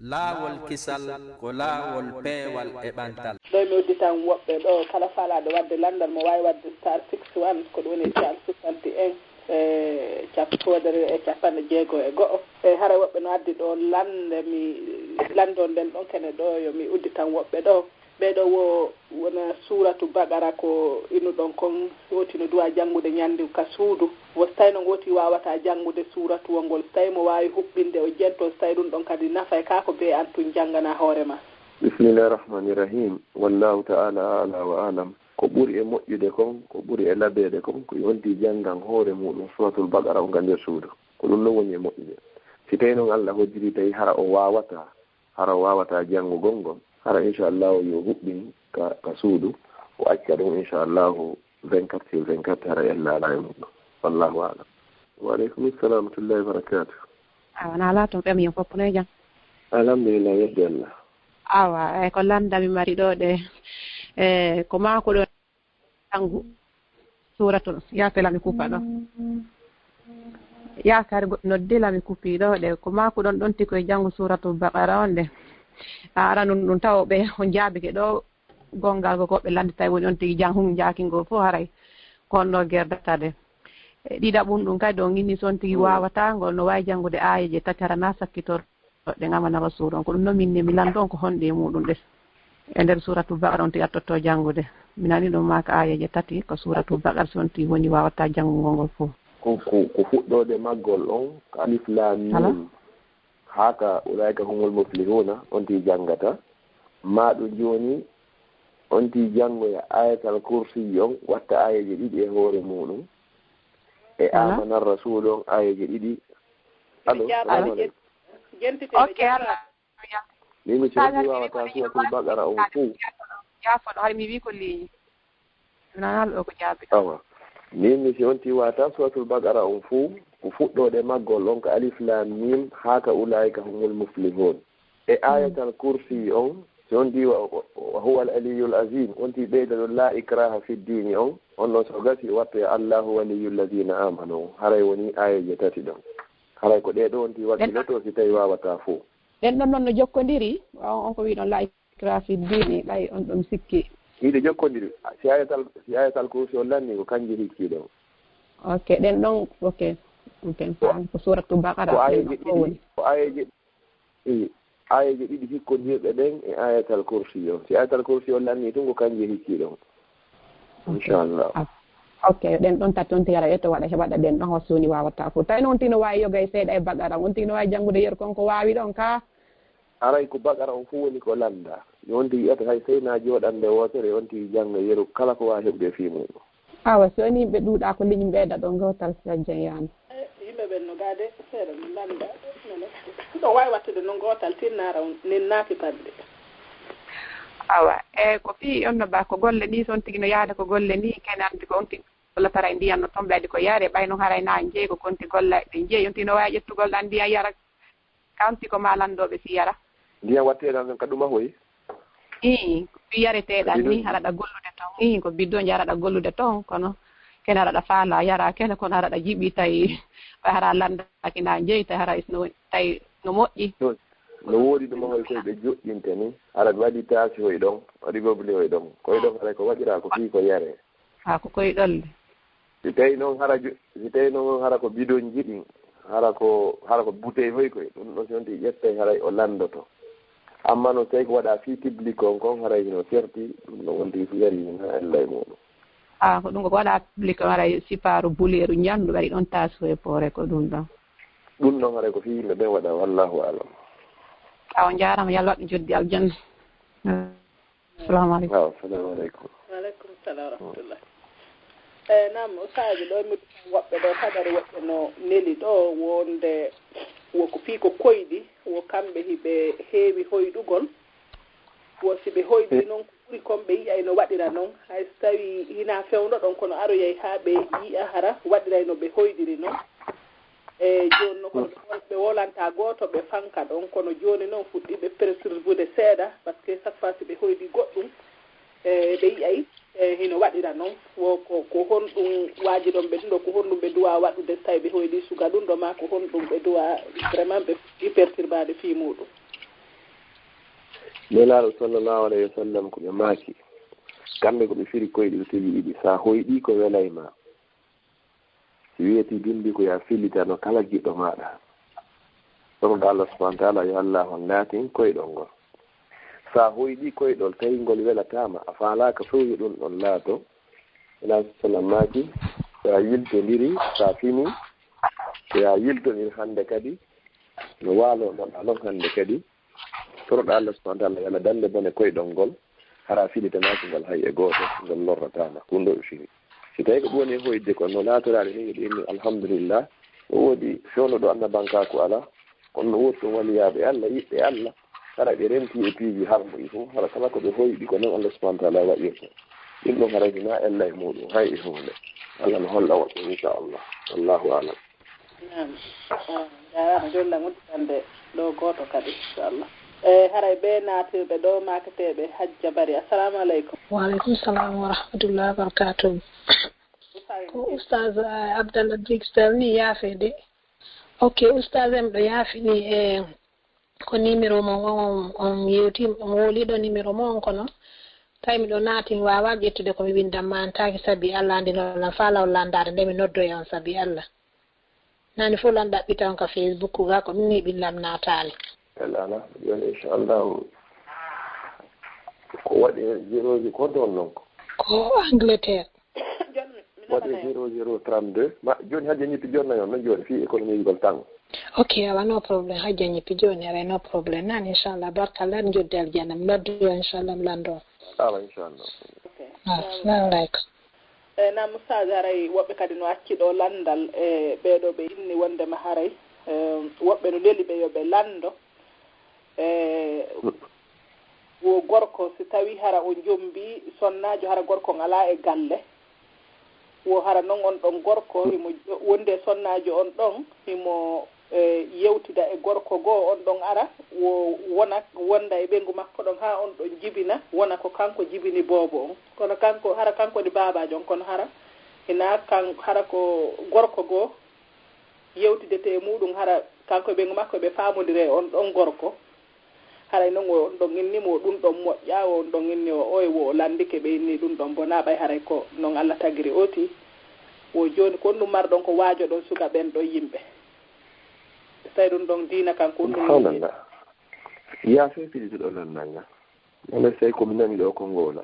laawol kisal ko laawol peewal e ɓantal. ɗo mi udditan woɓɓe ɗo kala faalaɗo wadde landal mo wawi wadde star 61 ko ɗum woni star 61 cappoodere e capanɗe jeegoo e go'o e hara woɓɓe no addi ɗo lande mi landon nden ɗon kene ɗo yo mi udditan woɓɓe ɗo ɓeɗo wona suratu bagara ko inuɗon kon woti no duwa janngude ñandi ka suudu wo so tawi no woti wawata janngude suratu wongol so tawi mo wawi huɓɓinde o jento so tawi ɗum ɗon kadi nafa ka ko be antun janngana hoore ma. Bismillahi rahmani rahim. Wallahu ta'ala ala wa alam. Ko ɓuri e moƴƴude kon ko ɓuri e labeede kon ko yonti janngan hoore muɗum suratul bagara o nder suudu ko ɗum non woni e moƴƴude. Si tawi noon Allah hoddiri tawi hara o wawata janngugol ngol hara inchallahu yo huɓɓin ka suudu o acca ɗum inchallahu 24 sur 24 hara ellala e muɗum. Wallahu alam. Wa aleykum assalam wa rahmatullahi wa barakatuh. Wona ala toon ɓemi yon foppuno e jam. Alhamdulillah, yedde Allah. Awa ko landami mari ɗo ɗe ko maako ɗo janngu suratul yaselami kupa ɗo yakare noddilami kupi ɗo ɗe ko maako ɗon ɗon ti koye janngu suratul baqara on ɗe ara ɗum taw ɓe on jaabike ɗo gongal ko koɓe landita woni on tigi jang hum jakingo fof haray kon ɗo gerdata de ɗiɗaɓum ɗum kadi on inni son tigi wawata ngol no wawi janngude ayeje tati hara na sakkitor ɗe gamanaba suura on ko ɗum noon minne mi lando on ko honɗe muɗum ɗe e nder suratul baqara on tigi attotto janngude mi nani ɗum maka ayeje tati ko suratul baqara son tigi woni wawata janngugol ngol fof ko fuɗɗode maggol on ko alif lam mim haka ulaika humul muflihuna on ti janngata maɗo joni on ti janngoya ayatal kursi on watta ayeje ɗiɗi e hoore muɗum e amana rasul on ayeje ɗiɗi allo ok Allah mimi soodi wawata suratul baqara on fuu yafoɗo hay mi wi ko leeñi nanal ɗo ko jaabi awa mimi si on ti wawata suratul baqara on fuu ko fuɗɗode maggol on ko alif lam mim haka ulaika humul muflihun e ayatal kursi on si on di wa huwa al aliyul azim on ti ɓeyda ɗo la ikraha fi ddini on noon so gasi watta allahu waliyul ladina amanu haray woni ayaje tati ɗon haray ko ɗeɗo on ti wakkiloto si tawi wawata fuu ɗen ɗon noon no jokkodiri on ko wi ɗon la ikraha fi ddini ɓay on ɗum sikki hiɗe jokkodiri si ayatal kursi on lanni ko kanji hikkiɗon ok ɗen ɗon ok ko suratu baqara ko ayeje ɗiɗi hikkodirɗe ɗen e ayatal kursi o si ayatal kursi o lanni tun ko kanji hikkiɗon inchallah ok ɗen ɗon tati on tiyara ƴetto waɗa heɓaɗa ɗen ɗon hossuni wawata fof tawi noon tino wawi yoga e seeɗa e baqara on tino wawi janngude yeru konko wawi ɗon ka aray ko baqara on fof woni ko landa on tigi ƴetta hay seyna jooɗande wotere on tigi jannga yeru kala ko wawi heɓde fi muɗum awa so woni ɓe ɗuuɗa ko liƴi ɓeyda ɗon gotal sajjan yaani yimɓe ɓen no gaade seeɗa mi landa ɗo wawi wattude noon gotal tinnara nin naati padde awa ko fi on no ba ko golle ni son tigi no yaada ko golle ni kene andi ko on tigi golla tara ndiyan no tomɓe adi ko yaare ɓayno haray na jeeygo konti golla ɗe jeeyi on tigi no wawi ƴettugol ɗan ndiyan yara kanti ko ma landoɓe si yara ndiyan watteɗan ɗon kaɗuma hoyi fi yareteɗan ni haraɗa gollude toon ko biddoji haraɗa gollude toon kono kene haraɗa faala yara kene kono haraɗa jiiɓi tawi hara landaki na jeeyi tawi hara tawi no moƴƴi no woodi ɗuma hoy koye ɓe joƴƴinte ni haraɗa waɗi taasi hoy ɗon waɗi goble hoy ɗon koye ɗon haray ko waɗira ko fii ko yare ko koye ɗolle si tawi noon hara ko bidon jiɗi hara ko bouteille hoy koye ɗum ɗon si on ti ƴettay haray o landoto amma no tawi ko waɗa fii public kon haray no certi ɗum ɗon wonti so yari ha ella e muɗum ko ɗum ko waɗa public on haray siparu buleeru ñanndu waɗi ɗon taasi hoye poore ko ɗum ɗon haray ko fii yimɓe ɓen waɗa wallahu alam on jarama yo Allah waɗ joddi aljanna assalamu aleykum assalamu aleykum waaleykum salam wa rahmatullah nam usaji ɗo mi woɓɓe ɗo kadari woɓɓe no neli ɗo wonde woko fii ko koyɗi wo kamɓe hiɓe heewi hoyɗugol wo si ɓe hoyɗi noon ko ɓuri kon ɓe yiyay no waɗira noon hay so tawi hina fewno ɗon kono aroyay haa ɓe yiya hara waɗiray no ɓe hoyɗiri noon e joni noon kono ɓe wolanta gooto ɓe fanka ɗon kono joni noon fuɗɗi ɓe perturbude seeɗa par ce que chaque fois si ɓe hoyɗi goɗɗum ɓe yiyay hino waɗira noon ko honɗum waaji ɗon ɓe ɗum ɗo ko honɗum ɓe duwa waɗude tawi ɓe hoyɗi suga ɗum ɗo ma ko honɗum ɓe duwa vraiment ɓe fuɗɗi perturbade fii muɗum nelaɗo sallllahu alayhi wa sallam ko ɓe maaki kamɓe ko ɓe firi koyɗi ɓe tawi ɗiɗi sa hoyɗi ko welayma si wiyeti bindi ko ya fillitano kala giɗɗo maɗa ɗonoɗo Allah subahana taala yo allah on laatin koyɗol ngol sa hoyɗi koyɗol tawi ngol welatama a faalaka fewyi ɗum ɗon laato ela sallam maaki so a yiltodiri sa fini so ya yiltonir hannde kadi no waalo ɗon alon hannde kadi toroɗo Allah subahana taala yo allah dande bone koyɗol ngol hara filitanaki ngol hay e gooto ngol lorratama ɗum ɗo ɓe fini si tawi ko ɗum woni hoyde ko no laatorade ni ɗo inni alhamdulillah o woodi fewno ɗo annabankaku ala kono no woodi ɗum waliyaɓe Allah yiɓɓe Allah hara ɓe renti e piiji harmoyi fof hara kala ko ɓe hoyɗi ko noon Allah subahana taala waɗirta ɗum ɗon haraji na ella e muɗum hay e hunde Allah no holla woɓɓe inchallah wallahu alam jarama jolla muddande ɗo goto kadi inchallah haray ɓe natirɓe ɗo makateɓe Hajja Bari assalamu aleykum. Waaleykum salam wa rahmatullahi wa barakatuh. Ko oustaz Abdallah Brixton ni yaafede. Ok oustaz em ɗo yaafini e ko numéro mo on yewti on woliɗo numéro mo on kono tawi miɗo naati mi wawa ƴettude komi windam mantaki saabi Allah andi noon faalaw landade nde mi noddoye on saabi Allah nani fof lan ɗaɓɓita on ka Facebook ga ko min ni ɓillam natali ala joni inchallah ko waɗi zéroji ko ɗon noon ko Angleterre waɗi 0032 ma joni hajja ñippi jonna yon noon joni fi économie gol tango ok awa no probléme hajja ñippi joni awa no probléme nani inchallah barkallah mi joddi aljanna mi noddoyo inchallah mi lando awa inchallah assalamu aleykum nam Moussa haray woɓɓe kadi no acci ɗo landal e ɓeɗo ɓe inni wondema haray woɓɓe no leli ɓe yoɓe lando wo gorko si tawi hara o jombi sonnajo hara gorko ngala e galle wo hara noon on ɗon gorko himo wonde sonnajo on ɗon himo yewtida e gorko goo on ɗon ara wo wonda e ɓengu makko ɗon ha on ɗon jibina wona ko kanko jibini boobo on kono kanko hara kanko ni babajo on kono hara hina hara ko gorko goo yewtidete e muɗum hara kanko e ɓengu makko ɓe famodire on ɗon gorko haray noon o on ɗon innimo ɗum ɗon moƴƴa o on ɗon inni o oye wo landike ɓe inni ɗum ɗon bona ɓay haray ko noon Allah tagiri oti wo joni ko ɗum marɗon ko waajo ɗon suka ɓen ɗon yimɓe tawi ɗum ɗon diina kanko ɗum ya fe fiɗituɗo lannanga nane tawi komi nani ɗo ko ngoola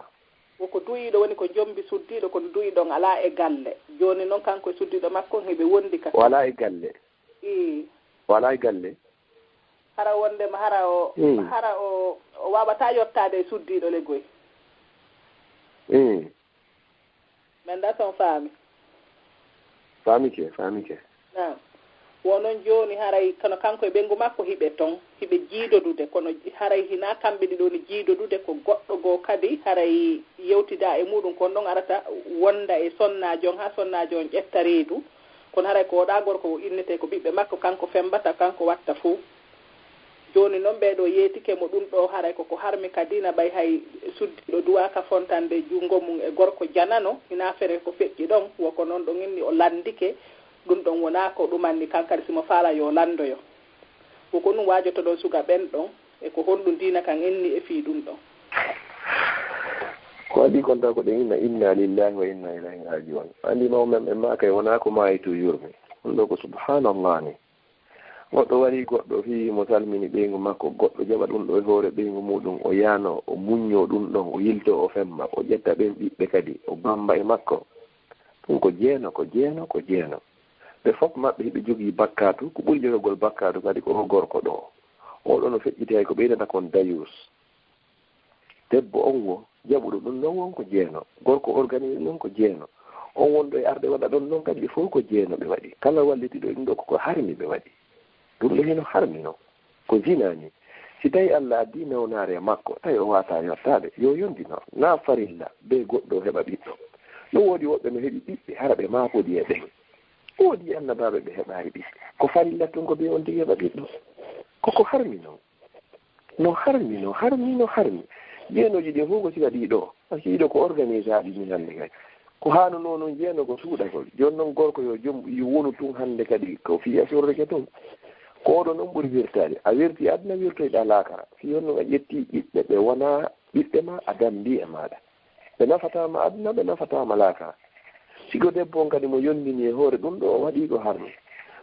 woko duyiɗo woni ko jombi suddiɗo kono duyiɗon ala e galle joni noon kanko e suddiɗo makko heɓe wondi ka wala e galle wala e galle hara wondema hara o wawata yottade e suddiɗo leggoy men da son faami famike nam wonon joni haray kono kanko e ɓengu makko hiɓe ton hiɓe jiidodude kono haray hina kamɓe ɗiɗo ni jiidodude ko goɗɗo goo kadi haray yewtida e muɗum kono ɗon arata wonda e sonnajo on ha sonnajo on ƴetta reedu kono haray ko oɗa gorko o innete ko ɓiɓɓe makko kanko fembata kanko watta fou joni noon ɓeɗo yeetike mo ɗum ɗo haray koko harmi kadina ɓay hay suddiɗo duwaka fontande jungo mum e gorko janano hina fere ko feƴƴi ɗon woko noon ɗon inni o landike ɗum ɗon wona ko ɗumanni kankadi simo faala yo landoyo woko ɗum wajoto ɗon suga ɓen ɗon e ko honɗum dina kan inni e fii ɗum ɗon ko adi kon taw ko ɗen inna lillahi wa inna ilayhi rajiun andi mawmen ɓe ma kay wona ko maayi to yurmi ɗum ɗo ko subhanallah ni goɗɗo wari goɗɗo fi mo salmini ɓeygu makko goɗɗo jaɓa ɗum ɗo e hoore ɓeygu muɗum o yaano o muñño ɗum ɗon o yilto o femma o ƴetta ɓen ɓiɓɓe kadi o bamba e makko ɗum ko jeeno ɓe fof maɓɓe hiɓe jogii bakkatu ko ɓuri jogogol bakkatu kadi ko gorko ɗo oɗo no feƴƴitay ko ɓeydata kon dayus debbo on wo jaɓuɗo ɗum noon won ko jeeno gorko organise noon ko jeeno on wonɗo e arde waɗa ɗon noon kadi ɓe fof ko jeeno ɓe waɗi kala wallitiɗo ɗum ɗo koko harmi ɓe waɗi ɗum ɗo heno harmino ko zinani si tawi Allah addi nawnare e makko tawi o wata yottade yo yondino na farilla be goɗɗo heɓa ɓiɗɗo no woodi woɓɓe no heɓi ɓiɓɓe hara ɓe mafodi e ɗen woodi annabaɓe ɓe heɓari ɓiɓɓe ko farilla tun ko ɓe on tigi heɓa ɓiɗɗo koko harmino no harmi jeenoji ɗi fof ko siga ɗiɗo asiiɗo ko organise aɗi min hannde kadi ko hanuno noon jeeno ko suuɗagol joni noon gorko yo wonu tun hannde kadi ko fiya sorreke tun ko ɗo noon ɓuri wirtade a wirti aduna wirtoyɗa laakara si honno a ƴetti ɓiɓɓe ɓe wona ɓiɓɓe ma a dambi e maɗa ɓe nafatama aduna ɓe nafatama laakara sigo debbo on kadi mo yondini e hoore ɗum ɗo o waɗi ɗo harmi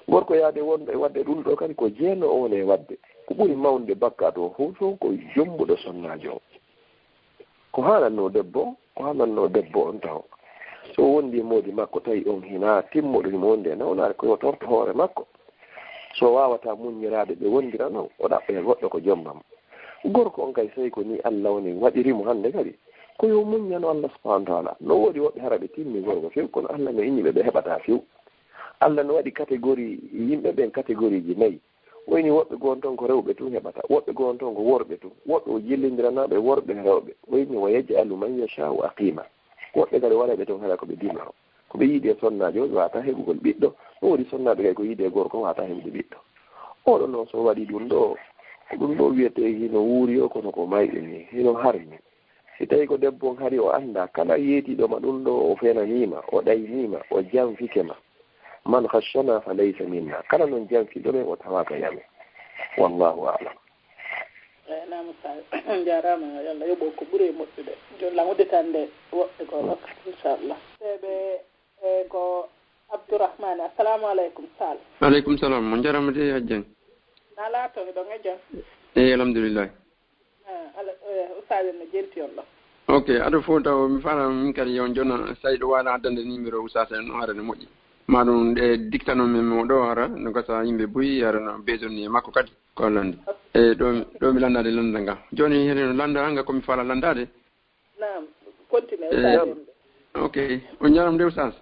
gorko yaade wonɗo e wadde ɗum ɗo kadi ko jeeno on e wadde ko ɓuri mawde bakka to fof ko jommuɗo sonnajo o ko haalanno debbo on taw so wondi moodi makko tawi on hina timmoɗo himo wonde e nawnaare koyo torto hoore makko so wawata muññiraade ɓe wondira noon o ɗaɓɓa e goɗɗo ko jombam gorko on kay tawi ko ni Allah woni waɗirimo hannde kadi ko yo muññano Allah subahanahu wa taala no woodi woɓɓe hara ɓe timmi gorko few kono Allah no innii ɓe heɓata few Allah no waɗi catégorie yimɓe ɓen catégorie ji nayi wayni woɓɓe goon toon ko rewɓe tun heɓata woɓɓe goon toon ko worɓe tun woɓɓe o jillindiranaɓe worɓe rewɓe wayni wa yaj'alu man yasha'u aqima woɓɓe kadi waɗaɓe toon haɗa koɓe dima o koɓe yiide sonnajo o wata heɓugol ɓiɗɗo no woodi sonnaɓe kay ko yiide gorko wata heɓude ɓiɗɗo oɗo noon so waɗi ɗum ɗo ko ɗum ɗo wiyete hino wuuri o kono ko mayɗi ni hino harmi si tawi ko debbo on hari o annda kala yeetiɗoma ɗum ɗo o fenanima o ɗaynima o janfikema man khashana fa laysa minna kala noon janfiɗo ɓen o tawaka yame wallahu alam nam sa jarama yalla yoɓo ko ɓuuri e moƴƴude joni lamuddetande woɓɓe ko ɗo inchallah seɓe ko Abdourahmane assalamu aleykum Sall. Aleykum salam mo jaramade hajjan na laato miɗo ŋejjon eyi alhamdulillah ustade no jelti on ɗo ok aɗa fof taw mi faala min kadi yon jonna so tawi ɗo waala addande numéro usase no hara ne moƴƴi ma ɗum ɗe dictanomen mo ɗo hara no gasa yimɓe boyi hara no besonni e makko kadi ko lande eyi ɗo mi landade landal ngal joni hene no landa nga komi faala landade nam continue ustade ok on jaram nde usas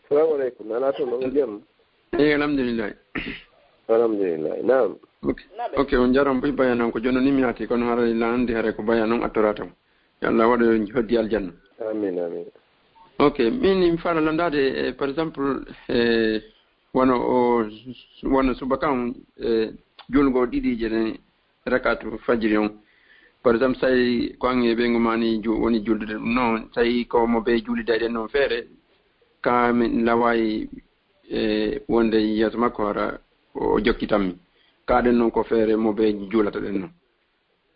salamu aleykum nana toon ɗo jam eyi alhamdulillah alhamdulillah nam ok on jaram boy bayan on ko joni ni mi naati kono hara lande hara ko bayan on attorata mo yo Allah waɗa hoddi aljanna amin amin ok min mi faala landade par exemple wono subaka on julgo ɗiɗije ɗen rakatu fajiri on par exemple tawi ko ange ɓe ngomani woni juldude ɗum noon tawi ko mo ɓe juulida ɗen noon feere ka min lawayi wonde yeeso makko hara o jokkitanmi kaɗen noon ko feere mo ɓe juulata ɗen noon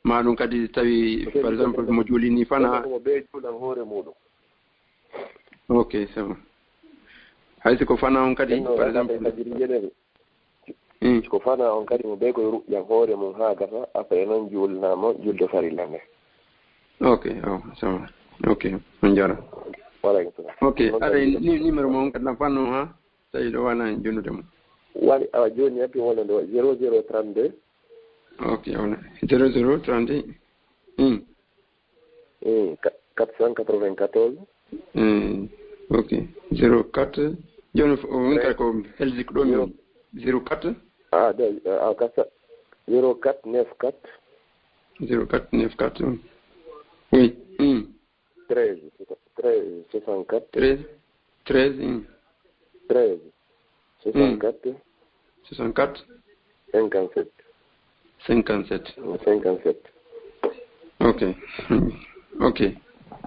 ma ɗum kadi tawi par exemple mo juulini fana mo ɓe juulan hoore muɗum ok c'est bon haysi ko fana on kadi par exemple ko fana on kadi mo ɓe koye ruƴƴan hoore mum ha gasa après noon juulnamo julde farilla nde ok c'est bon ok on jara ok aɗa numéro mo on kadi fanno ha tawi ɗo wala jonnude mo wali awa joni yappi wona ɗo 0032 ok wala 0032 494 ok 04 joni on kadi ko helzik ɗo mi 04 0494 0494 oui 13 64 13 64 64 57 ok ok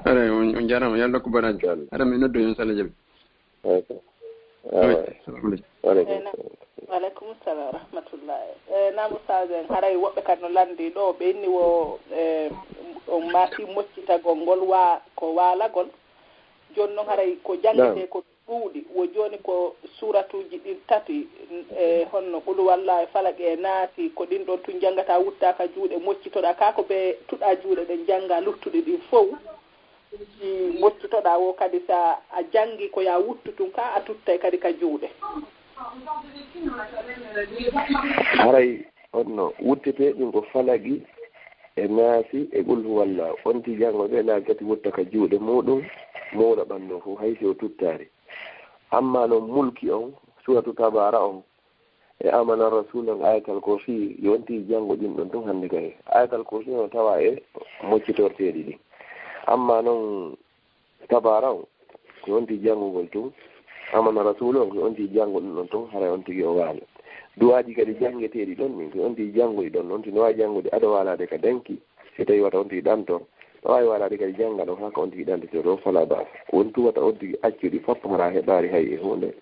ara on jarama yalla ko baraji ara mi noddo yon sala jabi waleykum salam wa rahmatullah nam ustade haray woɓɓe kadi no landi ɗo ɓe inni wo on maati moccitagol ngol ko waalagol joni noon haray ko jangete ko ɗuuɗi wo joni ko suratuji ɗin tati honno ɓulu walla e falaqe e naati ko ɗin ɗon tun janggata wuttaka juuɗe moccitoɗa kako ɓe tuɗa juuɗe ɗen jangga luttuɗe ɗin fof moccitoɗa wo kadi sa a jangi ko ya wuttu tun ka a tuttay kadi ka juuɗe haray honno wuttete ɗin ko falaqi e naasi e ɓulhu walla onti janngo ɓe na gati wutta ka juuɗe muɗum mawɗo ɓanno fof haysi o tuttari amma noon mulki on suratu tabara on e amana rasul on ayatal kursi yonti janngo ɗin ɗon tun hannde kay ayatal kursi on tawa e moccitorteɗi ɗin amma noon tabara on ko yonti janngugol tun amana rasul on ko yonti janngo ɗum ɗon tun haray on tigi o waalo duwaji kadi janngeteɗi ɗon min ko yonti janngoɗi ɗon on tino wawi janngude aɗa walade ka danki so tawi wata on tigi ɗanton no wawi walade kadi jannga ɗon haka on tigi ɗantete ɗo fala bas won tuwata on tigi accuɗi fof hara heɓari hay e hunde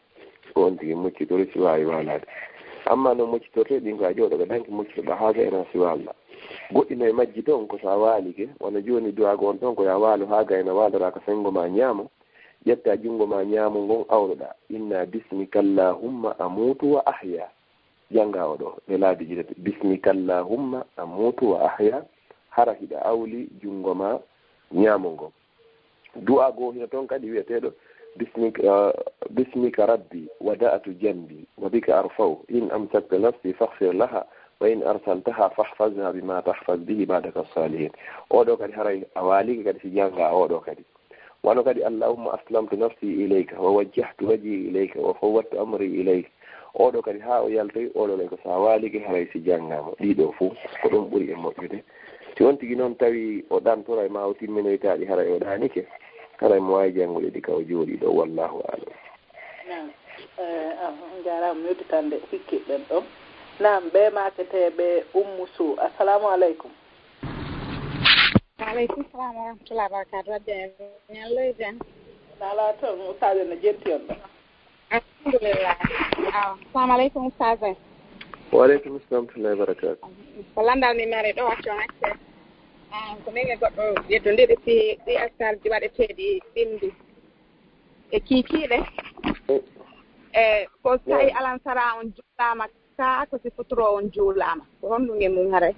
ko on tigi moccitori si wawi walade amma no moccitorte ɗin ko a jooɗo ko danki moccitorɗa haa gayna siwalla goɗɗino e majji toon ko so a waalike wona jooni duwago on toon ko ya waalo haa gayna waalora ko sengo ma ñaama ƴetta junngo ma ñaamo ngon awnoɗa inna bismikallahumma amutu wa ahya jannga o ɗo e laabi jirete bismikallahumma amutu wa ahya hara hiɗa awli junngo ma ñaamo ngon du'a goo hino toon kadi wiyeteɗo bismika rabbi wada'atu jambi wa bika arfau in amsakta nafsi faghfir laha wa in arsaltaha fahfazha bima tahfaz bihi ba'daka salihin oɗo kadi haray a waaliki kadi si jannga oɗo kadi wano kadi allahumma aslamtu nafsi ilayka wa wajjahtu wajhi ilayka wa fawwadtu amri ilayka oɗo kadi ha o yaltoy oɗo lay ko sa waaliki haray si janngama ɗiɗo fuu ko ɗum ɓuri e moƴƴude si on tigi noon tawi o ɗantora e ma o timminoytaɗi haray o ɗanike haray mo wawi janngude ɗi ka o jooɗi ɗo wallahu alam nam jarama yodditande hikkiɗen ɗon nam ɓe maketeɓe Sow assalamu aleykum. Waaleykum salam wa rahmatullahi wa barakatuh. Wadde ñalloy jen. Nala toon ustade no jetti on ɗo. Alhamdulillah. Assalamu aleykum ustade. Waaleykum salam wa rahmatullahi wa barakatuh. Ko landal mi mari ɗo wacce on accé. Ko mege goɗɗo yeddondiri si ɗi askarji waɗeteeɗi ɗimdi e kiikiiɗe ko so tawi alansara on juulama ka ko si fotoro on juulama ko honɗuge mum haray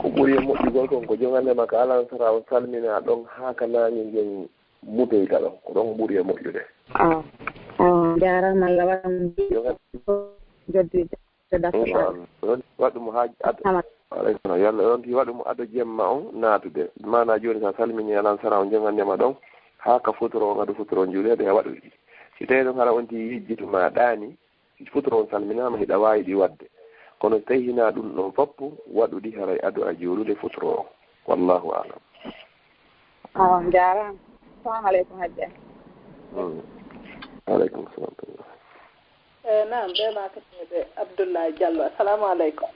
ko ɓuri e moƴƴugol kon ko jogandema ko alansara o salmina ɗon haa ka naangi ngen mudoyta ɗon ko ɗon ɓuri e moƴƴude jarama Allah waɗum joddi waɗum haa yalla ɗon ti waɗum ado jemma on naatude mana joni sa salmini alansara o jogandema ɗon haa ka fotoro on adu fotoro juulede e waɗuɗi si tawi ɗon hara on ti yejjituma ɗaani si fotoro on salminama hiɗa wawi ɗi wadde kono so tawi hina ɗum ɗon foppu waɗuɗi haray adu a joolude fotoro o wallahu alam jarama assalamu aleykum hajja aleykum salam nam ɓe maketeɓe Abdoulaye Diallo assalamu aleykum.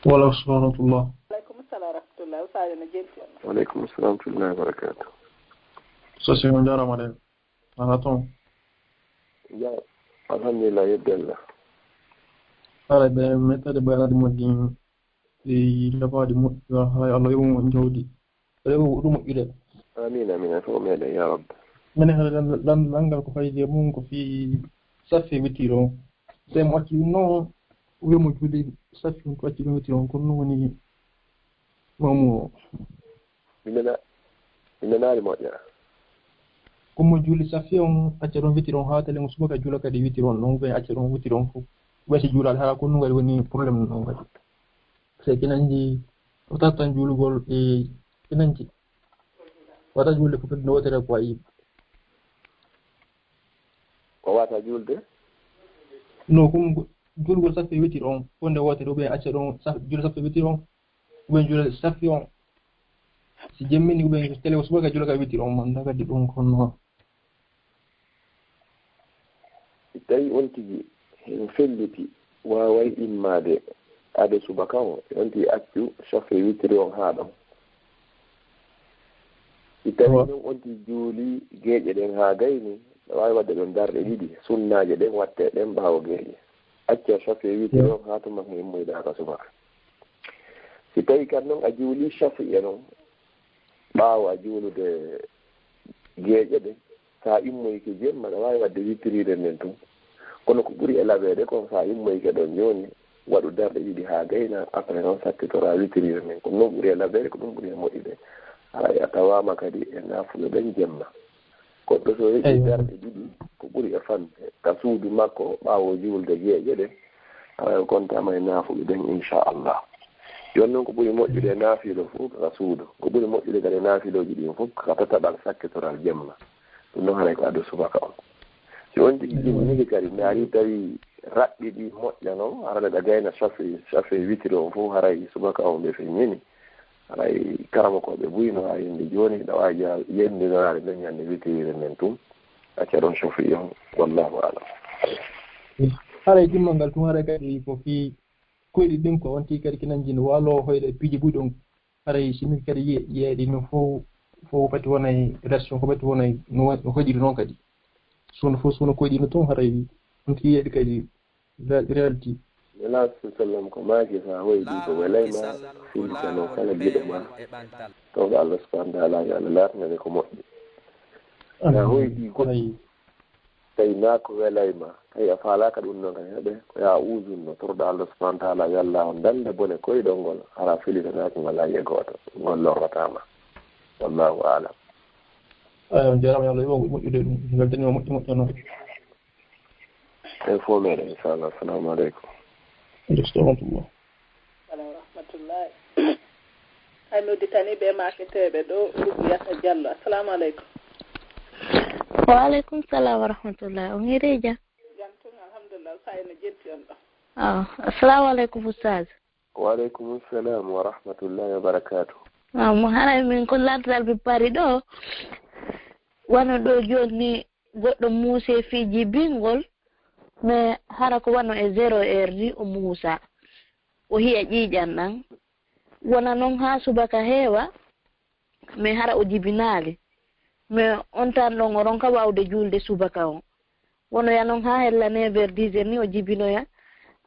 Waaleykum salam wa rahmatullah. Waaleykum salam wa rahmatullah ustade no jetti on. Waaleykum salam wa rahmatullahi wa barakatuh. So on jarama de ana toon ja alhamdulillah yeddella ala ɓe mettade bayanade moƴƴi e labaade moƴƴi hay Allah yoɓumo jawdi rewo ɗum moƴƴude amin amin fo meɗen ya rabbi minen haɗa landal ko fayde mum ko fi saffe wittiri on so mo acci ɗum noon wiymo juuɗe saffe on ko acci ɗum wittiri on kono ɗum woni momo minanaari moƴƴa comme juuli saffe on acca ɗon wittiri on haa tele mo subaka juula kadi wittiri on ɗon ɓe acca ɗon wittiri on fof waysi juulade hala ko ɗum kadi woni probléme ɗon kadi so kinanji o tattan juulugol e kinanji wata juulde fof kadi no wotere ko wayi ko wata juulde non comme juulgol saffe wittiri on fonde wotere ɓe acca ɗon juula saffe wittiri on ɓen juula saffe on si jemmini ɓen télé o subaka juula ka wittiri on manda kadi ɗum kono si tawi on tigi hen felliti waway immade ade subaka o on tigi accu saffe wittiri on haa ɗon si tawi ɗon on tigi juuli geeƴe ɗen haa gayni wawi wadde ɗon darɗe ɗiɗi sunnaje ɗen watte ɗen ɓaawo geeƴe acca saffe wittiri on haa tuma ko immoyɗa ka subaka si tawi kan noon a juuli saffe e noon ɓaawo a juulude geeƴe ɗe sa immoyke jemma aɗa wawi wadde wittiride nden tun kono ko ɓuri e laɓede kon sa immoyke ɗon joni waɗu darɗe ɗiɗi haa gayna après noon sakkitora wittiride nden ko noon ɓuri e laɓede ko ɗum ɓuri e moƴƴude haray a tawama kadi e nafulo ɗen jemma goɗɗo so heɓi darɗe ɗiɗi ko ɓuri e famde ka suudu makko ɓaawo juulde geeƴe ɗe haray kontama e nafulo ɗen inchallah joni noon ko ɓuri moƴƴude naafilo fof kaka suudu ko ɓuri moƴƴude kadi naafiloji ɗin fof kaka tataɓal sakkitoral jemma ɗum noon haray ko adu subaka on si on tigi jinnigi kadi ndaari tawi raɓɓi ɗi moƴƴa noon harane ɗa gayna saffe witiri on fof haray subaka on ɓe feññini haray karama koɓe buyno ha yinde joni ɗa wawi yendinoraade nden ñande witirire nden tum acca ɗon sofi on wallahu alam haray dimmal ngal tum haray kadi ko fi koyɗi ɗin ko on tigi kadi kinanjino walo hoyɗe piiji ɓuy ɗon haray simi kadi yeeɗi no fof pati wonay relation ko pati wonay no hoƴiri noon kadi suno fof suno koyɗino toon haray on tigi yeeɗi kadi reality la sallam ko maaki sa hoydi ko walayma fili kano kala giɗo ma tawga Allah subhanahu wa ta'ala Allah latnane ko moƴƴi na hoydi goɗɗi tawi naako welayma tawi a faalaka ɗum noon kan heɓe ko ya usunno torɗo Allah subhanahu wa ta'ala yalla on dande bone koyɗol ngol hara filitanaki ngol laye gooto ngol lorratama wallahu alam on jarama yo Allah yo moƴƴude ɗum weltanima moƴƴi noon e fo meɗen inchallah assalamu aleykum rahmatullah rahmatullahi hay nodditani ɓe maketeɓe ɗo Ruqiyata Diallo assalamu aleykum. Wa alaikum salam wa rahmatullah. On hireja? Jantun alhamdulillah sa ene jetti on ɗo. Assalamu alaikum ustaz. Wa alaikum salam wa rahmatullahi wa barakatuh. Mo haray min ko ladral bi pari ɗo wano ɗo joni goɗɗo muuse fiji bingol mais hara ko wano e 0 heure ni o muusa o hiya ƴiiƴan ɗan wona noon ha subaka heewa mais hara o jibinaali mais on tan ɗon o ronka wawde julde subaka o wono ya noon ha hella 9 heures 10 heures ni o jibinoya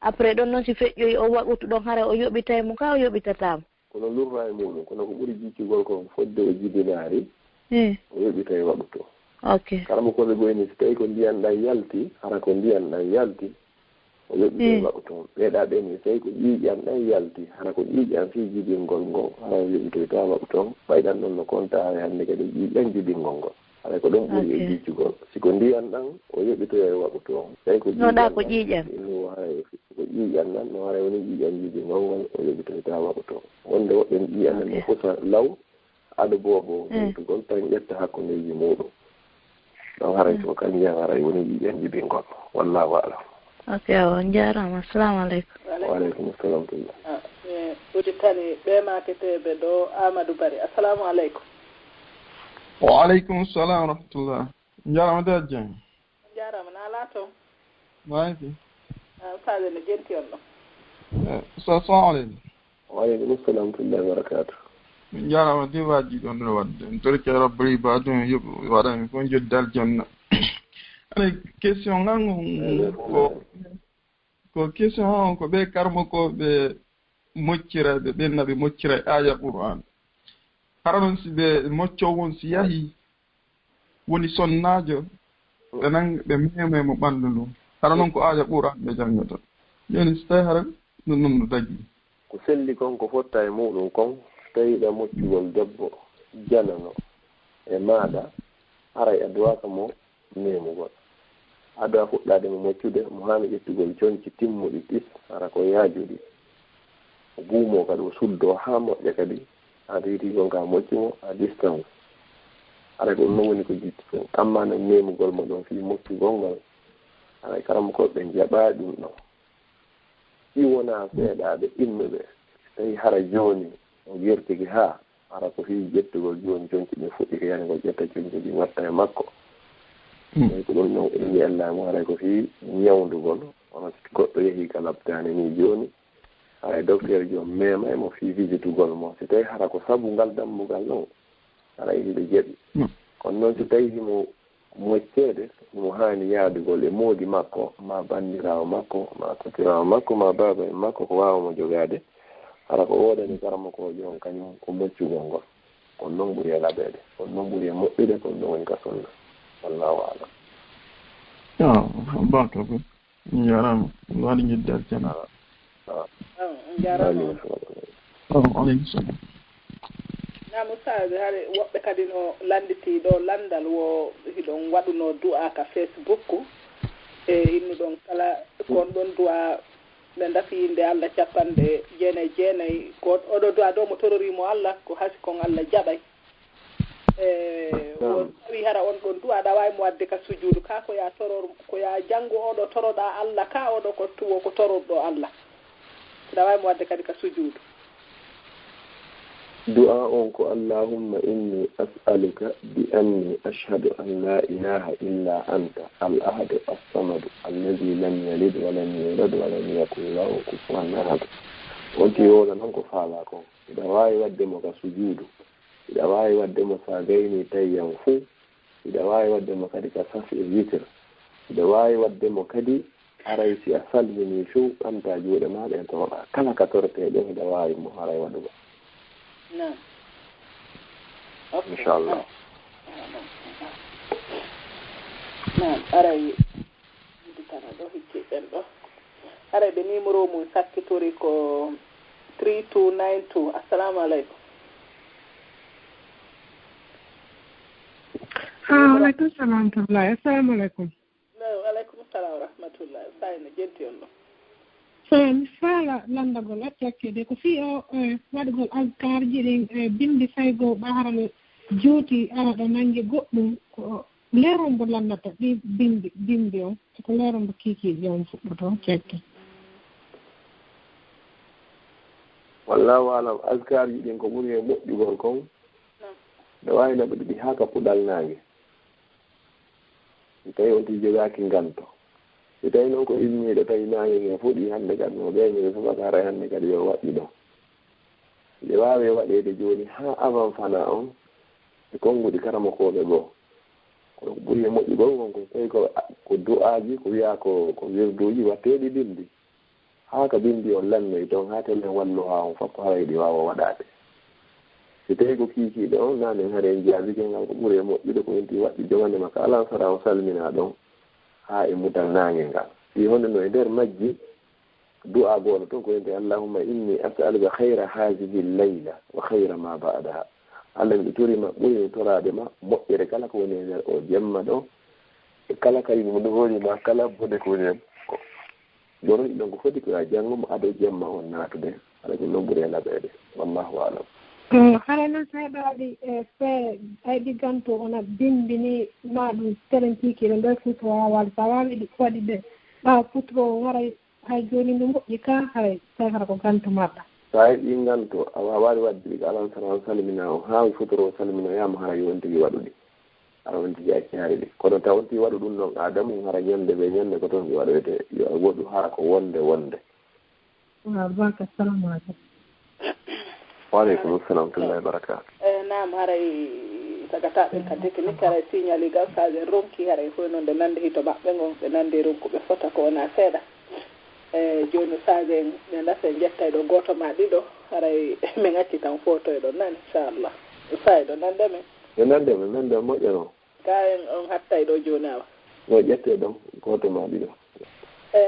après ɗon noon si feƴƴoyi o waɓutu ɗon hara o yoɓitaymo ka o yoɓitatamo kono lurra e muɗum kono ko ɓuri jiccugol ko fodde o jibinaari o yoɓitay waɓuto ok karamo koɓe goyni so tawi ko ndiyan ɗan yalti hara ko ndiyan ɗan yalti o yoɓitay waɓuto ɓeeɗa ɓeni so tawi ko ƴiiƴan ɗan yalti hara ko ƴiiƴan fi jibingol ngol hara o yoɓitoyta waɓuton ɓayɗan ɗon no compta hannde kadi ƴiiƴan jibingol ngol hara ko ɗon ɓuri e jiccugol siko ndiyan ɗan o yoɓitoya e waɓuto tawi ko noɗa ko ƴiiƴan no hara ko ƴiiƴan ɗan no hara woni ƴiiƴan jibingol ngol o yoɓitoyta waɓuto wonde woɓɓen ƴiiƴan ɗan no fosa law aɗa boobo tugol tan ƴetta hakkundeji muɗum ɗon haray to kanjiyam haray woni ƴiiƴan jibingol wallahu alam ok on jarama assalamu aleykum waaleykum assalam tullah uditani ɓe maketeɓe ɗo Amadou Bari assalamu aleykum. wa aleykum salam wa rahmatullah jarama de jeng jarama na ala toon wayti sade no jenti on ɗon assalamu aleykum waaleykum assalam tullah wa barakatuh min jarama diwaji ɗon ɗo wadde en torke rabbiri ba ɗum yoɓ waɗami fof joddal jonna ana question ngan ko question on ko ɓe karmo ko ɓe moccira ɓe ɓenna ɓe moccira aya qur'an hara noon si ɓe mocco won si yahi woni sonnajo ɓe nan ɓe mememo ɓanndu ndu hara noon ko aya qur'an ɓe janngata joni so tawi hara ɗum ɗum no dagi ko selli kon ko fotta e muɗum kon tawiɗa moccugol debbo janano e maɗa haray a duwaka mo memugol aɗa fuɗɗade mo moccude mo hani ƴettugol coñci timmuɗi ɗis hara ko yaajuɗi o buumo kadi o suddo ha moƴƴa kadi a riitigol ka moccimo a distance haray ko ɗum noon woni ko jitti kon amma no memugol mo ɗon fi moccugol ngol haray karamo koɓe jaɓa ɗum ɗon ɗi wona seeɗaɓe immeɓe tawi hara joni o yertigi ha hara ko fi ƴettugol joni coñci ɗin fuɗɗi ko yani ko ƴetta coñci ɗi watta e makko eyi ko ɗum noon eni yellamo haray ko fi ñawdugol hono goɗɗo yeehi ka labtani ni joni haray docteur jom mema emo fi visitugol mo so tawi hara ko sabu ngal dambugal noon haray hiɓe jeeɓi kono noon so tawi himo moccede himo hani yaadugol e moodi makko ma bandirawo makko ma kotirawo makko ma baba en makko ko wawamo jogade hara ko wodani karama ko jon kañum ko moccugol ngol on noon ɓuuri e laɓede on noon ɓuuri e moƴƴude kon ɗon woni ka sunna wallahu alam baka bo jarama ɗum waɗi jiddal jana jarama aleykum salam namo sage haade woɓɓe kadi no landiti ɗo landal wo hiɗon waɗuno du'a ka Facebook e innuɗon kala kon ɗon du'a ɓe dafi inde Allah 99 ko oɗo du'a ɗo mo tororimo Allah ko hasi kon Allah jaɓay o tawi hara on ɗon du'a ɗa wawi mo wadde ka sujudu ka ko ya toror ko ya janngo oɗo toroɗa Allah ka oɗo ko tuwo ko tororɗo Allah ɗa wawi mo wadde kadi ka sujudu du'a on ko allahumma inni as'aluka bi anni ashhadu an la ilaha illa anta al ahadu as-samadu alladhi lam yalid wa lam yulad wa lam yakul lahu kufuwan ahad wonti yola noon ko faala kon ida wawi wadde mo ka sujudu ida wawi wadde mo sa gayni tayyan fuu ida wawi wadde mo kadi ka safi e witre ida wawi wadde mo kadi aray si a salmini few ɓamta juuɗe maɗa en tooɗa kala ka torteɗo hiɗa wawi mo haray waɗugo inchallah aray tana ɗo hicciɗen ɗo aray ɓe numéro mum sakkitori ko 3292 assalamu aleykum aleykum salam rahmatullah assalamu aleykum aleykum salam wa rahmatullah sayno jenti on ɗo so mi faala landagol accakkede ko fii o waɗugol alkarji ɗin bindi faygo ɓaharano juuti ara ɗo nangi goɗɗum ko leerombo landata ɗi bindi on ko leerombo kiikiiɗi on fuɗɗoto cekke wallahu alam alkarji ɗin ko ɓuri e moƴƴugol kon nde wawi naɓe ɗiɗi haa ka puɗal naange si tawi on ti jogaaki nganto si tawi noon ko immiiɗo tawi naange nge fuɗi hannde kadi no ɓeeñe subaka haray hannde kadi yo waɗɗi ɗo nde waawi waɗeede jooni haa avant fana on e konnguɗi karamakooɓe goo kono ko ɓuri e moƴƴugol kon ko tawi ko du'aaji ko wiyaa ko wirduuji watteeɗi bindi haa ka bindi on lannoy toon haa tellen wallu haa on fappo haray ɗi waawa waɗaade si tawi ko kiikiiɗe on nanen hare jaabike ngal ko ɓuri e moƴƴude ko wonti waɗɗi jogande makka alan sara o salmina ɗon haa e mutal naange ngal si honde no e ndeer majji du'a gooto toon ko wonti allahumma inni as'aluka hayra hadihi leyla wa hayra ma ba'daha allah miɗo torima ɓuri toraade ma moƴƴere kala ko woni e ndeer o jemma ɗo e kala kadi mo ɗoholima kala bode ko woni hen ko joni ɗon ko foti ko a janngomo aɗo jemma on naatude ala ko noon ɓuri e laɓeede wallahu alam hara noon so heɓaɗi fe ayɗi ganto ona bimbini ma ɗum telen piikiɗo nder futro wawade sa wawi ɗi waɗi ɓe ɓawa futro waray hay joni ndu moƴƴi ka haray tawi hara ko ganto maɗɗa sa heɓi ganto a wawawi wadde ɗi ko alan sara salmina o ha futoro salmina yama hara yon tigui waɗuɗi ara on tigui accaari ɗi kono taw on tigui waɗu ɗum ɗon adamu hara ñande ɓe ñande ko toon ɓe waɗoyte yo a woɗɗu ha ko wonde barka assalamu aleykum waaleykum salam tullahi barakatu nam haray tagataɓe kadi technique haray signali gal saje ronki haray fof noon nde nande hito maɓɓe gon ɓe nande ronkuɓe fota ko wona seeɗa joni saje ɓe dasa jetta ɗo goto ma ɗiɗo haray min acci tan photo e ɗo nani inchallah sa e ɗo nande men e nande moƴƴa noon ka en on hatta e ɗo joni awa no ƴette ɗon goto ma ɗiɗo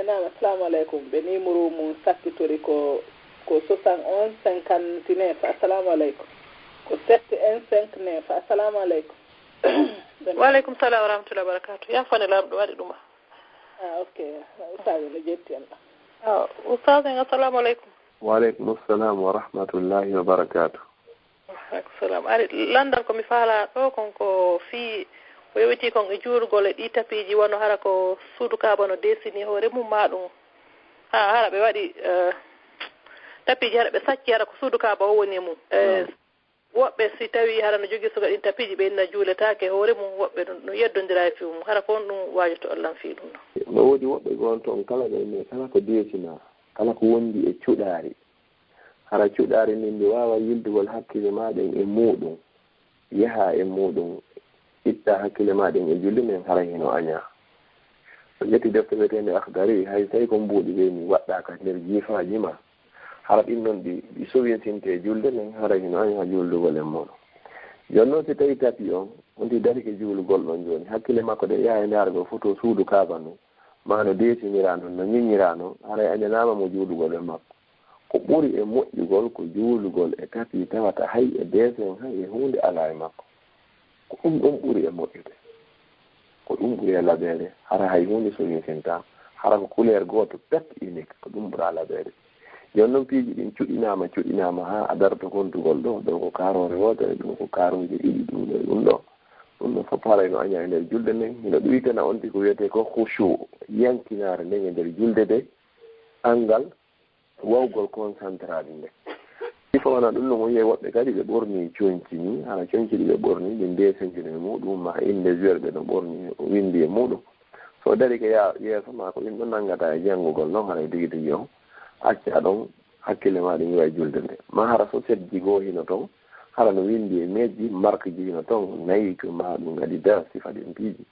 nam assalamu aleykum ɓe numéro mum sakkitori ko 71 59 assalamu aleykum ko 7159 assalamu aleykum waaleykum salam wa rahmatullahi wa barakatuh yafane lamɗo waɗi ɗuma ok ustade no jetti en ustade en assalamu aleykum waaleykum assalam wa rahmatullahi wa barakatuh waaleykum salam ari landal komi faala ɗo konko fii o yewiti kon e juurgol e ɗi tapiji wono hara ko suudu kaaba no desini hoore mum ma ɗum hara ɓe waɗi tapiji hara ɓe sacci hara ko suudu kaaba o woni mum woɓɓe si tawi hara no jogui suga ɗin tapiji ɓe inna juuletake hoore mum woɓɓe no yeddodira e fi mum hara ko on ɗum wajoto allah fi ɗum ɗo no woodi woɓɓe gon toon kala ɗo kala ko desina kala ko wondi e cuɗaari hara cuɗaari ndin ndi wawa yildugol hakkille maɗen e muɗum yaha e muɗum itta hakkille maɗen e julli men hara hino aña so ƴetti defte wiyetende akhdari hay tawi ko mbuuɗi ɓeni waɗɗaka nder jiifaji ma hara ɗin noon ɗi sowiyetinte e julde men hara hino aña juldugol en moɗon joni noon si tawi tapi on wonti darike juulugol ɗon joni hakkille makko de yaha e ndaargol photo suudu kaaba no ma no deesinira noon no ñiññira noon haray añanama mo juulugol e makko ko ɓuri e moƴƴugol ko juulugol e tapi tawata hay e desen hay e hunde ala e makko ko ɗum ɗon ɓuri e moƴƴude ko ɗum ɓuri e laɓeede hara hay hunde soñitinta hara ko couleur goto pet unique ko ɗum ɓura laɓeede joni noon piiji ɗin cuɗinama ha a darto kontugol ɗo ɗo ko karore wotere ɗum ko karoje ɗiɗi ɗum ɗo ɗum ɗo fof haray no aña e nder julde nden hino ɗoytana on ti ko wiyete ko khushu yankinare nden e nder julde de angal wawgol concentrade nde ifa wona ɗum ɗo mo wiye woɓɓe kadi ɓe ɓorni coñci ni hana coñci ɗi ɓe ɓorni ɓe ndesendiri e muɗum ma inde juerɓe no ɓorni windi e muɗum so dari ko yeeso ma ko ɗin ɗo nanngata e janngugol noon hara tigi tigi on acca ɗon hakkille ma ɗum wiwa julde nde ma hara so sedji goo hino toon hara no windi e meƴƴi marque ji hino toon nayi to ma ɗum kadi da sifa ɗin piiji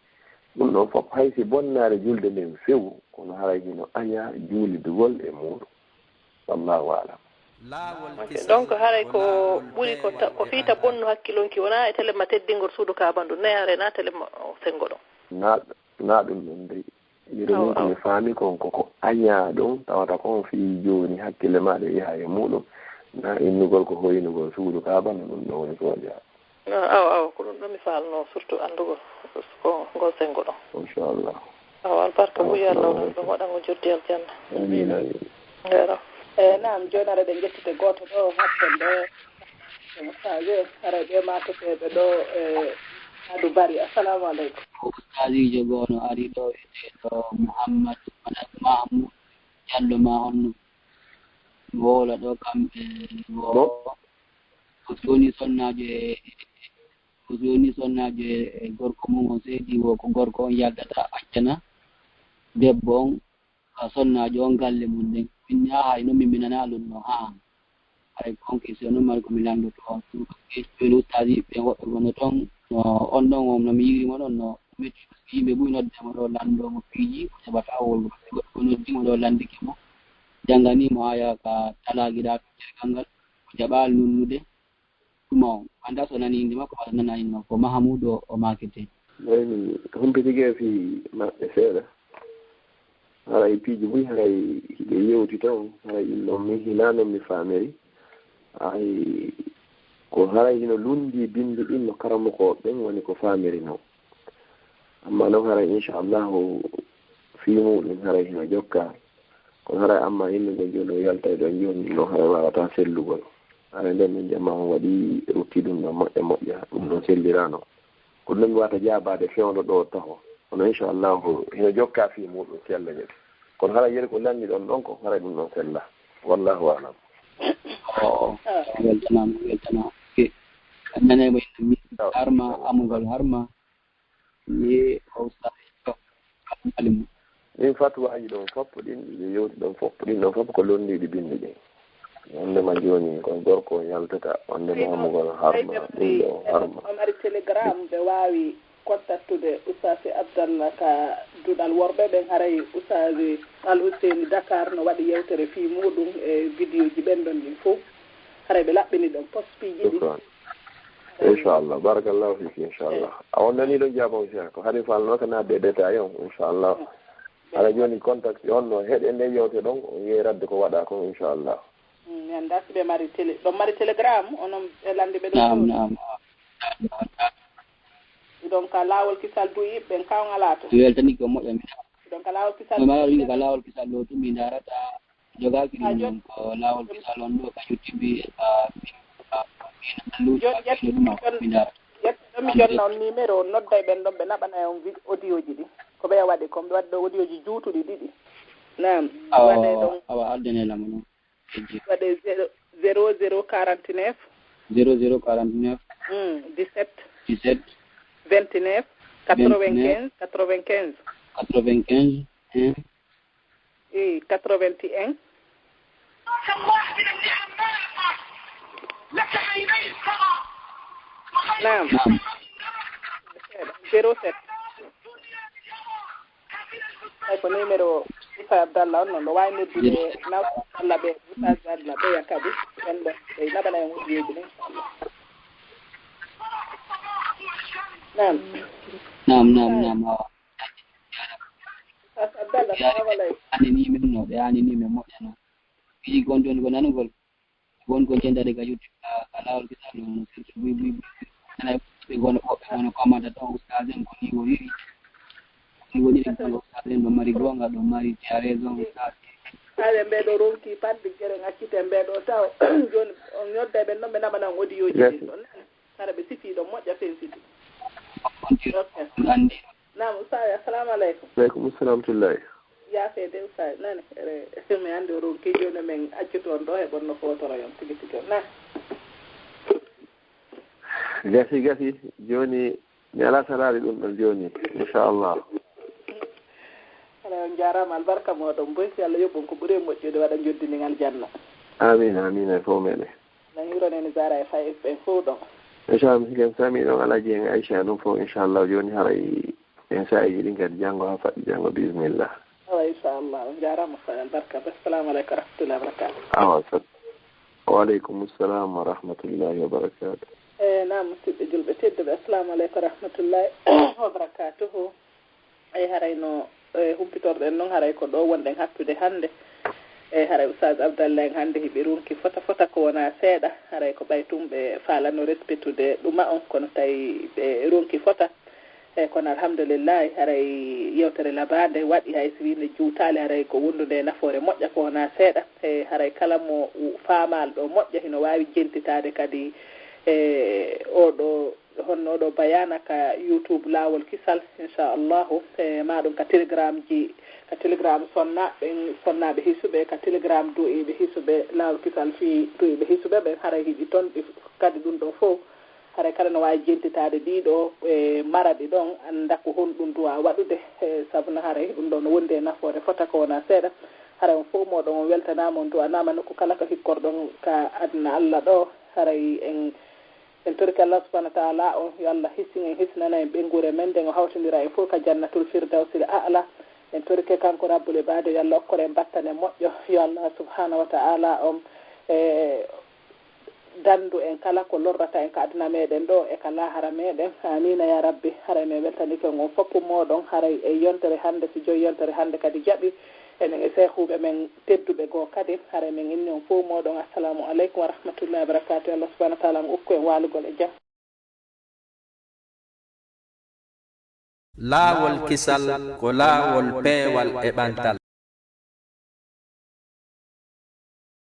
ɗum ɗon fof haysi bonnaare julde nden fewu kono haray hino aña juulidugol e muɗum wallahu alam. donc haray ko ɓuri ko fiita bonnu hakkilonki wona e telema teddingol suudu kabandu neyare na telema sengo ɗon na ɗum ɗon dey yiro min komi faami kon koko aña ɗum tawata kon fi joni hakkille maɗa yaha e muɗum na innugol ko hoynugol suudu kabandu ɗum ɗon woni ko jaa aw ko ɗum ɗon mi faalno surtout andugol ko ngol sengo ɗon inchallah albarka buya Allah ɗum waɗango jurdi aljanna amina yero naam joni ara ɗe jettite goto ɗo hattende ustage ara ɓe matoteɓe ɗo adu bari assalamu aleykum ustadije gono ari ɗo eteɗo mouhammadou mahmoud diallo ma honno wola ɗo kamɓe o joni sonnajo e gorko mum o seedi wo ko gorko on yaldata accana debbo on sonnajo on galle mum nden min yahay noon min nana ɗum no hay konke si onon mari komi landoto on joni ustadi ɓe woɓɓe gono toon no on ɗon on nomi yirimo ɗon no metti yimɓe ɓuuri noddemo ɗo landomo piiji ko heɓata wolgo goɗɗo noddimo ɗo landike mo jannganimo haya ka talaguiɗa cergal ngal ko jaɓa nunnude ɗuma on anda so nani inde makko walla nanani makko mahamoudou o makete eyyi humpitiguee fi maɓɓe seeɗa haray piiji ɓuuri haray hiɓe yewti taw haray innoon mi hinanon mi famiri ay ko haray hino lundi bindi ɗin no karamokoɓe ɓen woni ko famiri no amma noon haray inchallahu fimuɗum haray hino jokka kono haray amma innugol joni o yalta e ɗon joni no haray wawata sellugol haray nden min jamma on waɗi rukki ɗum ɗo moƴƴa ɗum ɗon sellirano ko ɗum mi wata jabade fewno ɗo taho kono inchallahu hino jokka fi muɗum sellañe kono haray yeri ko lanni ɗon ɗon ko haray ɗum ɗon sella wallahu alam weltanama nanema mi harma amugol harma ye o saalimu ɗin fatwaji ɗon foppo ɗin ɗiɗi yewti ɗon foppo ɗin ɗon foppo ko londiɗi bindi ɗin wondema joni kon gorko yaltata wondema amugol harma ɗum ɗo harma on ari télégramme ɓe wawi contactude oustaz abdallah ka duɗal worɓe ɓen haray oustaz al husseini dakar no waɗi yewtere fi muɗum e vidéo ji ɓenɗon ɗin fof haray ɓe laɓɓini ɗon postpiji ɗi inchallah barakallahu fiki inchallah a wondani ɗon jabon fiya ko haɗi falno ko nadde détail on inchallah haɗa joni contact on no heeɗe nde yewte ɗon yeeradde ko waɗa kon inchallah mi anda si ɓe mari télé ɗon mari télégramme onon ɓe lande ɓe ɗon donc ka laawol kisal duyi ɓen kawngalato weltani ko moƴƴa mi donc ka laawol kisal ɗo ka laawol kisal ɗo tumi darata jogaki ɗum ɗon ko laawol kisal on ɗo ka yettiɓe mi jonna on numéro nodda e ɓen ɗon ɓe naɓana on audio ji ɗi ko ɓe waɗi ko ɓe wadde audio ji juutuɗi ɗiɗi nam waɗe ɗon awa aldenelamo noon waɗe 0049 0049 17 29 95 et 81 نعم 07 ay ko numéro Isa Abdallah on noon ɗo wawi noddude naw Allah ɓe Isa Abdallah ɓe yakadi en ɗo ɓe naɓana en ujiyeji ɗin nam Isa Abdallah salamu aleykum anini min no ɓe anini min moƴƴa noon fiji gon joni ko nanugol gonko jendade ka youtube ka lawol kisal no surtout ɓe gono woɓɓe gono commande ɗon ustad en ko ni o wiri ni woni ɗen tan ustad en ɗo mari gonga ɗo mari tu a raison ustad haade mbeɗo ronki padde gere ŋaccite mbeɗo taw joni on ñodda ɓen ɗon ɓe naɓanan audio ji ɗin ɗon hara ɓe sifi ɗon moƴƴa fen siti andi nam ustad assalamu aleykum aleykum salam tullahi yaafede ustad nani mi andi o ronki joni min accu toon ɗo heɓon no fotoro yon tigi tigi on nani gasi joni mi ala salari ɗum ɗon joni inchallah ala on jarama albarka moɗon boy si Allah yoɓɓon ko ɓuuri moƴƴude waɗa joddinigal janna amina e fof meɗen nan hironeni zara e fayif ɓen fof ɗon inchallah misiguen sami ɗon alaji en aicha ɗum fof inchallah joni haray en sa yiɗi kadi janngo ha faɗi janngo bisimillah. awa inchallah on jarama sa barka assalamu aleykum wa rahmatullahi wa barakatuh. awa sat waaleykum salam wa rahmatullahi wa barakatuh. nam musidɓe julɓe tedduɓe assalamu aleykum wa rahmatullahi wa barakatuhu. harayno humpitorɗen noon haray ko ɗo wonɗen hattude hannde haray oustaz abdallah en hannde hiɓe runki fota ko wona seeɗa haray ko ɓaytumɓe faalano respectude ɗuma on kono tawi ɓe runki fota kono alhamdoulillahi haray yewtere labade waɗi hay so winde juutali haray ko wondude nafoore moƴƴa ko wona seeɗa haray kala mo faamal ɗo moƴƴa hino wawi jentitade kadi oɗo honno oɗo bayana ka youtube laawol kisal inchallahu maɗum ka telegram sonnaɓe hisuɓe ka telegram du'iɓe hisuɓe laawol kisal fi du'iɓe hisuɓe ɓe haray hiɓi toon kadi ɗum ɗon fof haray kala no wawi jentitade ɗiɗo maraɗi ɗon anda ko honɗum duwa waɗude saabu no haray ɗum ɗo no wondi e nafoore fota ko wona seeɗa haray on fof moɗon on weltanama on duwanama nokku kala ko hikkorɗon ka aduna Allah ɗo haray en torki Allah subahanahu wa taala on yo Allah hissin en hisnana en ɓengure men nden o hawtodira en fof ka jannatul firdawsil a'la en torke kanko rabbul ibade yo Allah okkore battane moƴƴo yo Allah subahanahu wa taala on dandu en kala ko lorrata en ka aduna meɗen ɗo e ka lahara meɗen amina ya rabbi haray min weltanike on foppu moɗon haray e yontere hannde so joyi yontere hannde kadi jaɓi enen e sehuɓe men tedduɓe goo kadi haray min inni on fof moɗon assalamu aleykum wa rahmatullahi wa barakatuh. Allah subahanahu wa taala mo ukku en walugol e jaam. laawol kisal ko laawol peewal e ɓantal